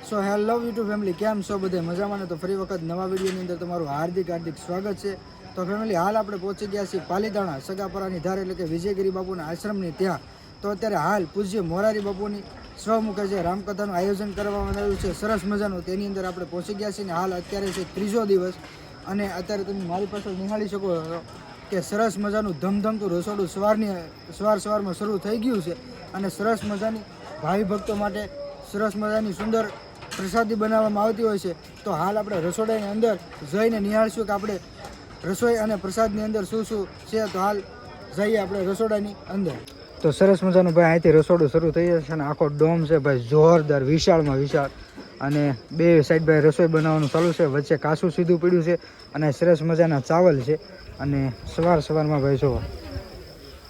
So hello YouTube family, કેમ છો બધે મજામાં ને? તો ફરી વખત નવા વિડીયોની અંદર તમારું હાર્દિક સ્વાગત છે. તો ફેમિલી, હાલ આપણે પહોંચી ગયા છીએ પાલીતાણા સગાપરાની ધાર, એટલે કે વિજયગીરી બાપુના આશ્રમની ત્યાં. તો અત્યારે હાલ પૂજ્ય મોરારી બાપુની સ્વમુખે જે રામકથાનું આયોજન કરવામાં આવ્યું છે સરસ મજાનું, તેની અંદર આપણે પહોંચી ગયા છીએ. હાલ અત્યારે છે ત્રીજો દિવસ, અને અત્યારે તમે મારી પાસે નિહાળી શકો છો કે સરસ મજાનું ધમધમતું રસોડું સવારમાં શરૂ થઈ ગયું છે. અને સરસ મજાની ભાવિ ભક્તો માટે સરસ મજાની સુંદર પ્રસાદી બનાવવામાં આવતી હોય છે. તો હાલ આપણે રસોડાની અંદર જઈને નિહાળશું કે આપણે રસોઈ અને પ્રસાદની અંદર શું શું છે. તો હાલ જઈએ આપણે રસોડાની અંદર. તો સરસ મજાનું ભાઈ અહીંથી રસોડું શરૂ થઈ જશે, અને આખો ડોમ છે ભાઈ જોરદાર, વિશાળમાં વિશાળ. અને બે સાઈડ ભાઈ રસોઈ બનાવવાનું ચાલુ છે, વચ્ચે કાસું સીધું પડ્યું છે, અને સરસ મજાના ચાવલ છે. અને સવારમાં ભાઈ જો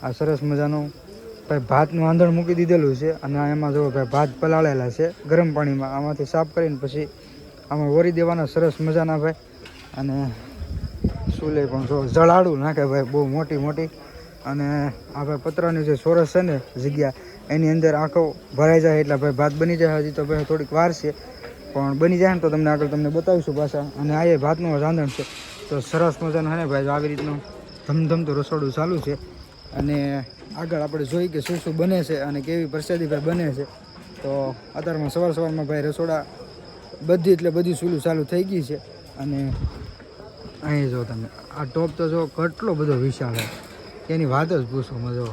આ સરસ મજાનું ભાઈ ભાતનું આંધણ મૂકી દીધેલું છે, અને એમાં જો ભાઈ ભાત પલાળેલા છે ગરમ પાણીમાં. આમાંથી સાફ કરીને પછી આમાં વરી દેવાના સરસ મજાના ભાઈ. અને સુલે પણ જો જળાડું નાખે ભાઈ, બહુ મોટી. અને આ ભાઈ પતરાની જે સોરસ છે ને જગ્યા, એની અંદર આખો ભરાઈ જાય એટલે ભાઈ ભાત બની જાય. હજી તો ભાઈ થોડીક વાર છે, પણ બની જાય ને તો તમને આગળ તમને બતાવીશું પાછા. અને આ એ ભાતનું રાંધણ છે. તો સરસ મજાનું છે ને ભાઈ, આવી રીતનું ધમધમતું રસોડું ચાલુ છે. અને આગળ આપણે જોઈ કે શું શું બને છે અને કેવી પ્રસાદી ભાઈ બને છે. તો અત્યારમાં સવારમાં ભાઈ રસોડા બધી ચૂલું ચાલુ થઈ ગઈ છે. અને અહીં જો તમે આ ટોપ તો જો કેટલો બધો વિશાળ છે, એની વાત જ પૂછો મજો.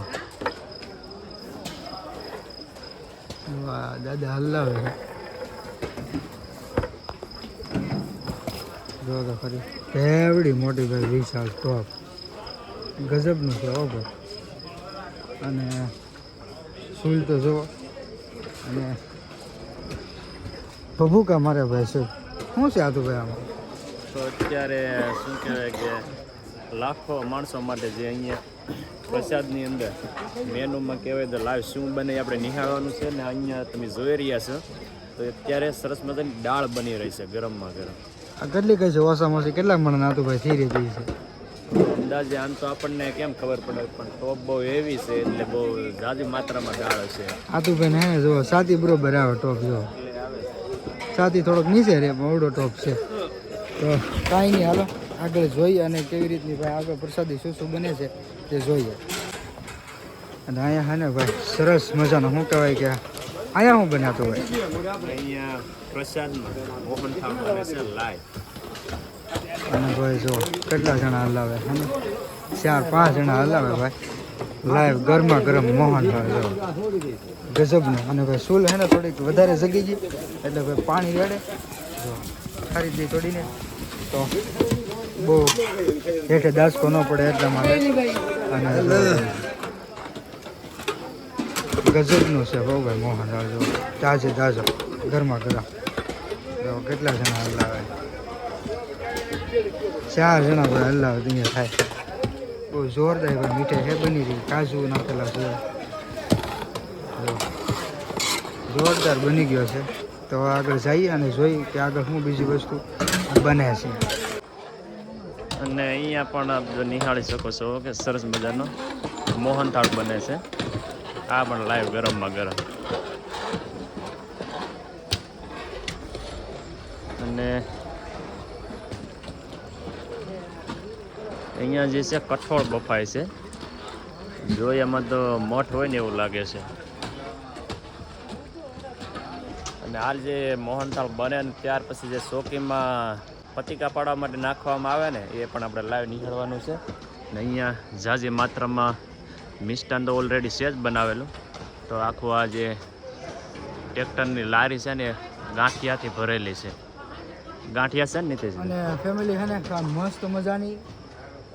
વાહ દાદા હલાવે છે, જો તો ખરી કેવડી મોટી ભાઈ વિશાળ ટોપ, ગજબનું છે હો ભાઈ. અને સૂલ તો જુઓ, અને ભભૂકા મારે ભાઈ શું છે આ તો ભાઈ આમાં? તો અત્યારે શું કહેવાય કે લાખો માણસો માટે જે અહીંયા પ્રસાદની અંદર મેનુમાં કહેવાય તો લાઈવ શું બને આપણે નિહાળવાનું છે. ને અહીંયા તમે જોઈ રહ્યા છો તો અત્યારે સરસ મજાની દાળ બની રહી છે ગરમમાં ગરમ. આ કેટલી કઈ છે ઓછામાં કેટલા મણ નાતું ભાઈ થઈ રહી છે? અંદાજે આમ તો આપણને કેમ ખબર પડે, પણ ટોપ બહુ એવી છે એટલે બહુ ઝાઝી માત્રામાં દાળ છે. આતુભાઈ ને જો સાતી બરોબર આવે ટોપ, જો સાતી થોડોક નીચે રે પણ ઓવડો ટોપ છે. તો કાંઈ નહીં, હાલો આગળ જોઈએ અને કેવી રીતની ભાઈ આગળ પ્રસાદી શું બને છે તે જોઈએ. અને અહીંયા હા ને ભાઈ સરસ મજાનો શું કહેવાય કે અહીંયા શું બનાતું હોય? અહીંયા પ્રસાદમાં મોહનથાળ બને છે લાઈવ. અને ભાઈ જો કેટલા જણા હલાવે, 4-5 જણા હલાવે ભાઈ લાઈવ ગરમા ગરમ મોહનથાળ, જો ગજબનું. અને ભાઈ સૂલ હે ને થોડીક વધારે જગી ગઈ એટલે ભાઈ પાણી રેડે જો ખારી દઈ તોડીને, તો બહુ હેઠે દાસકો ન પડે એટલા માટે. અને ગજબનું છે બહુ ભાઈ મોહનથાળ, જો તાજો ગરમા ગરમ. જો કેટલા જણા હલાવે, 4 જણા ભાઈ હલાવે અહીંયા થાય. બહુ જોરદાર ભાઈ મીઠાઈ છે બની રહી, કાજુ નાખેલા છે, જોરદાર બની ગયો છે. તો આગળ જઈએ અને જોઈએ કે આગળ શું બીજી વસ્તુ બને છે. અને અહીંયા પણ આપ જો નિહાળી શકો છો કે સરસ મજાનો મોહનથાળ બને છે. આ પણ લાઈવ ગરમમાં ગરમ. અને અહીંયા જે છે કઠોળ બફાય છે, જોઈએ એમાં તો મઠ હોય ને એવું લાગે છે. અને હાલ જે મોહનથાળ બને ને ત્યાર પછી જે ચોકીમાં પતિકા પાડવા માટે નાખવામાં આવે ને, એ પણ આપણે લાઈવ નિહાળવાનું છે. ને અહીંયા ઝાઝી માત્રામાં મિષ્ટાન તો ઓલરેડી છે જ બનાવેલું. તો આખું આ જે ટ્રેક્ટરની લારી છે ને ગાંઠિયાથી ભરેલી છે. ગાંઠિયા છે ને નીતિશ? અને ફેમિલી છે ને મસ્ત મજાની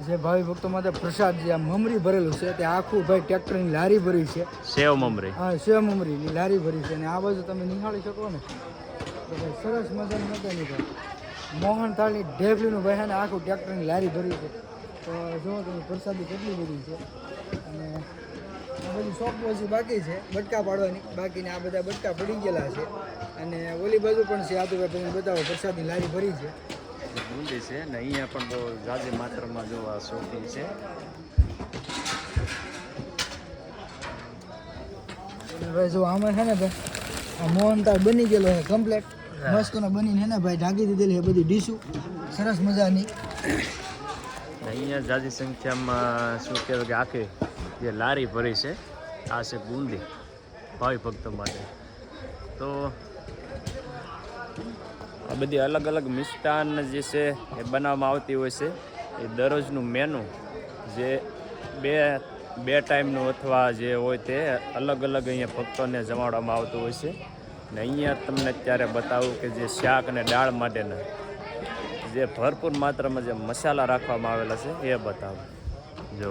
જે ભાવિ ભક્તો માટે પ્રસાદ જે આ મમરી ભરેલું છે, તે આખું ભાઈ ટ્રેક્ટરની લારી ભરી છે. સેવ મમરી, હા સેવ મમરીની લારી ભરી છે. અને આ બાજુ તમે નિહાળી શકો ને તો ભાઈ સરસ મજાની મજાની ભાઈ મોહનથાળની ઢેફલીનું ભાઈ છે ને આખું ટ્રેક્ટરની લારી ભરી છે. તો જુઓ તમે પ્રસાદી કેટલી બધી છે. અને આ બધી શોપ પછી બાકી છે બટકા પાડવાની, બાકીને આ બધા બટકા પડી ગયેલા છે. અને ઓલી બાજુ પણ છે, આ તો ભાઈ તમે બતાવો પ્રસાદની લારી ભરી છે. બુંદી છે ને અહીંયા પણ બહુ ઝાઝી માત્રામાં જોવા શોખીન છે. ભાઈ જો આમાં છે ને ભાઈ આ મોહનથાળ બની ગયેલો છે કમ્પ્લેટ. મસ્ત ને બનીને હે ને ભાઈ ઢાંકી દીધેલી છે બધી ડીશું સરસ મજાની. અહીંયા જાજી સંખ્યામાં શું કહેવાય કે આખી જે લારી ભરી છે આ છે બુંદી ભાવિ ભક્તો માટે. તો આ બધી અલગ અલગ મિષ્ટાન જે છે એ બનાવવામાં આવતી હોય છે. એ દરરોજનું મેનુ જે બે ટાઈમનું અથવા જે હોય તે અલગ અલગ અહીંયા ભક્તોને જમાડવામાં આવતું હોય છે. ને અહીંયા તમને અત્યારે બતાવું કે જે શાક અને દાળ માટેના જે ભરપૂર માત્રામાં જે મસાલા રાખવામાં આવેલા છે એ બતાવું. જો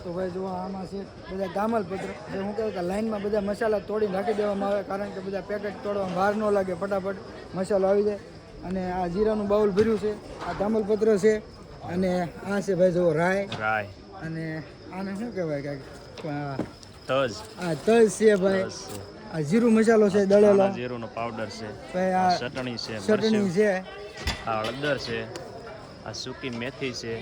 તો ભાઈ જો આમાં છે બધા તામલપત્ર જે હું કહું કે લાઈનમાં બધા મસાલા તોડી નાખી દેવામાં આવે કારણ કે બધા પેકેટ તોડવામાં વાર ન લાગે, ફટાફટ મસાલો આવી જાય. અને આ જીરાનું બાઉલ ભર્યું છે, આ તામલપત્ર છે અને આ છે ભાઈ જો રાય અને આને શું કહેવાય કાંઈક તજ, આ તજ છે ભાઈ, આ જીરું મસાલો છે દળેલો, જીરુંનો પાવડર છે, ભાઈ આ ચટણી છે, આ હળદર છે, આ સૂકી મેથી છે,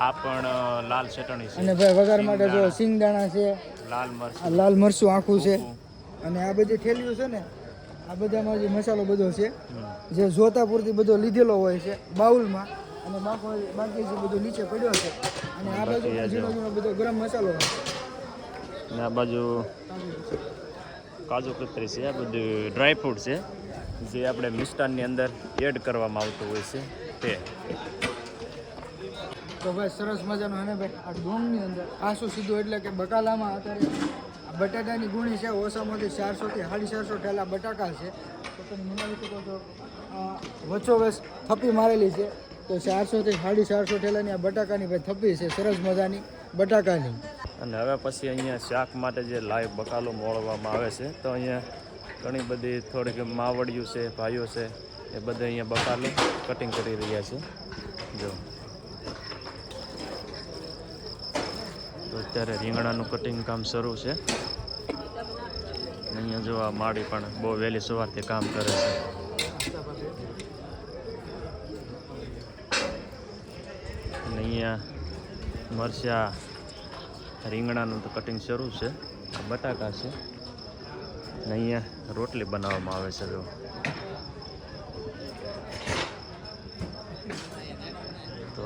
આ પણ લાલ ચટણી છે અને ભાઈ વઘાર માટે જો સિંગદાણા છે, લાલ મરચું આખું છે. અને આ બધી થેલીઓ છે ને આ બધામાં જે મસાલો બધો છે જે જોતા પૂરતી બધો લીધેલો હોય છે બાઉલમાં અને બાકી જે બધો નીચે પડ્યો છે. અને આ બાજુ ઝીણો ઝીણો બધો ગરમ મસાલો છે અને આ બાજુ કાજુ કતરી છે. આ બધું ડ્રાયફ્રૂટ છે જે આપણે મિષ્ટાનની અંદર એડ કરવામાં આવતું હોય છે તે. તો ભાઈ સરસ મજાનો હે ને ભાઈ આ ડોંગની અંદર આસું સીધું એટલે કે બકાલામાં અત્યારે બટાટાની ગુણી છે ઓછામાંથી 400 થી 450 ઠેલા બટાકા છે. તો તમે મનાવી શકો છો વચ્ચોવચ થપ્પી મારેલી છે. તો 400 થી 450 ઠેલાની આ બટાકાની ભાઈ થપ્પી છે સરસ મજાની બટાકાની. અને હવે પછી અહીંયા શાક માટે જે લાઈવ બકાલો મોળવામાં આવે છે તો અહીંયા ઘણી બધી થોડીક માવડિયું છે, ભાઈઓ છે એ બધા અહીંયા બકાલો કટિંગ કરી રહ્યા છે. જો તો અત્યારે રીંગણાનું કટિંગ કામ શરૂ છે. અહીંયા જો આ માળી પણ બહુ વહેલી સવારથી કામ કરે છે. અને અહીંયા મરચાં રીંગણાનું તો કટિંગ શરૂ છે. બટાકા છે અને અહીંયા રોટલી બનાવવામાં આવે છે. જો તો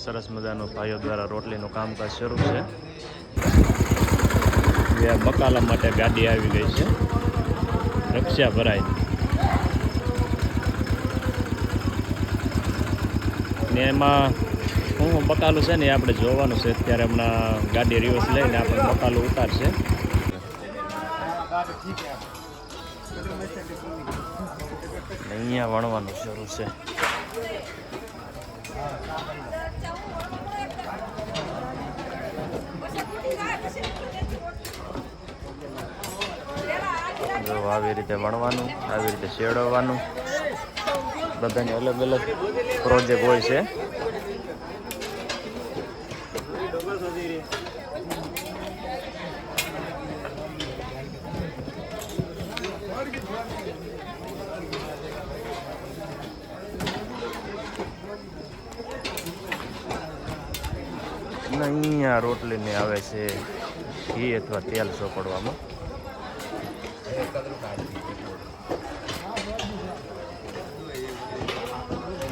સરસ મજાનું ભાઈઓ દ્વારા રોટલીનું કામકાજ શરૂ છે. જે બકાલા માટે ગાડી આવી ગઈ છે રક્ષા ભરાય ને એમાં હું બકાલું છે ને એ આપણે જોવાનું છે. અત્યારે હમણાં ગાડી રિવર્સ લઈને આપણે બકાલું ઉતારશે. અહીંયા વણવાનું શરૂ છે. જો આવી રીતે વણવાનું, આવી રીતે શેડવવાનું, બધાની અલગ અલગ પ્રોજેક્ટ હોય છે. અહીંયા રોટલીને આવે છે ઘી અથવા તેલ ચોપડવામાં.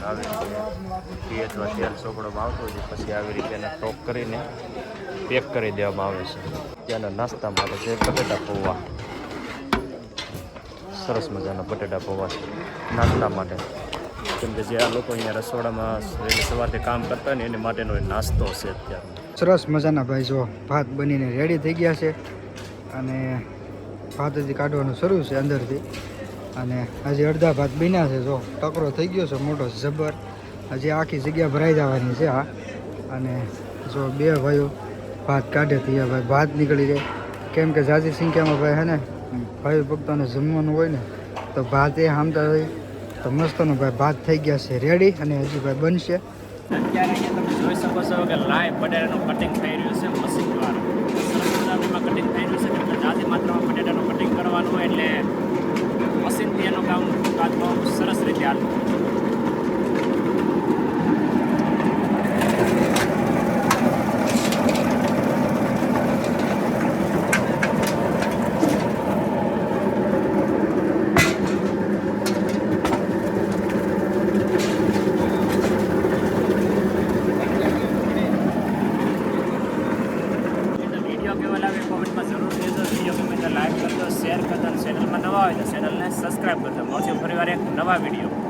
આવી રીતે ઘી અથવા તેલ ચોપડવામાં આવતું હોય છે. પછી આવી રીતે એને ટોક કરીને પેક કરી દેવામાં આવે છે. ત્યાંના નાસ્તા માટે છે બટેટા પૌવા. સરસ મજાના બટેટા પૌવા છે નાસ્તા માટે. કેમ કે જે આ લોકો અહીંયા રસોડામાં વહેલી સવારથી કામ કરતા હોય ને એની માટેનો નાસ્તો છે અત્યારે. સરસ મજાના ભાઈ જો ભાત બનીને રેડી થઈ ગયા છે અને ભાત હજી કાઢવાનું શરૂ છે અંદરથી. અને હજી અડધા ભાત બન્યા છે. જો ટકરો થઈ ગયો છે મોટો જબર. હજી આખી જગ્યા ભરાઈ જવાની છે આ. અને જો બે ભાઈઓ ભાત કાઢે થઈ ભાઈ ભાત નીકળી જાય. કેમ કે ઝાઝી સંખ્યામાં ભાઈ હે ને ભાઈ ભક્તોને જમવાનું હોય ને તો ભાત એ હામતા હોય તો મસ્તનો ભાઈ ભાત થઈ ગયા છે રેડી અને હજી ભાઈ બનશે. અત્યારે અહીંયા તમે જોઈ શકો છો કે લાઈવ બટેટાનું કટિંગ થઈ રહ્યું છે મશીન દ્વારા. સરસ મજાનું કટિંગ થઈ રહ્યું છે. એટલે જાજી માત્રામાં બટેટાનું કટિંગ કરવાનું હોય એટલે મશીનથી એનું કાજ બહુ સરસ રીતે હાલતું. કેવા લાગે કોમેન્ટમાં જરૂર કહેજો. વિડીયો ગમે તો લાઈક કરજો, શેર કરજો અને ચેનલમાં નવા હોય તો ચેનલને સબસ્ક્રાઈબ કરજો. મળશું ફરીવાર એક નવા વિડીયો.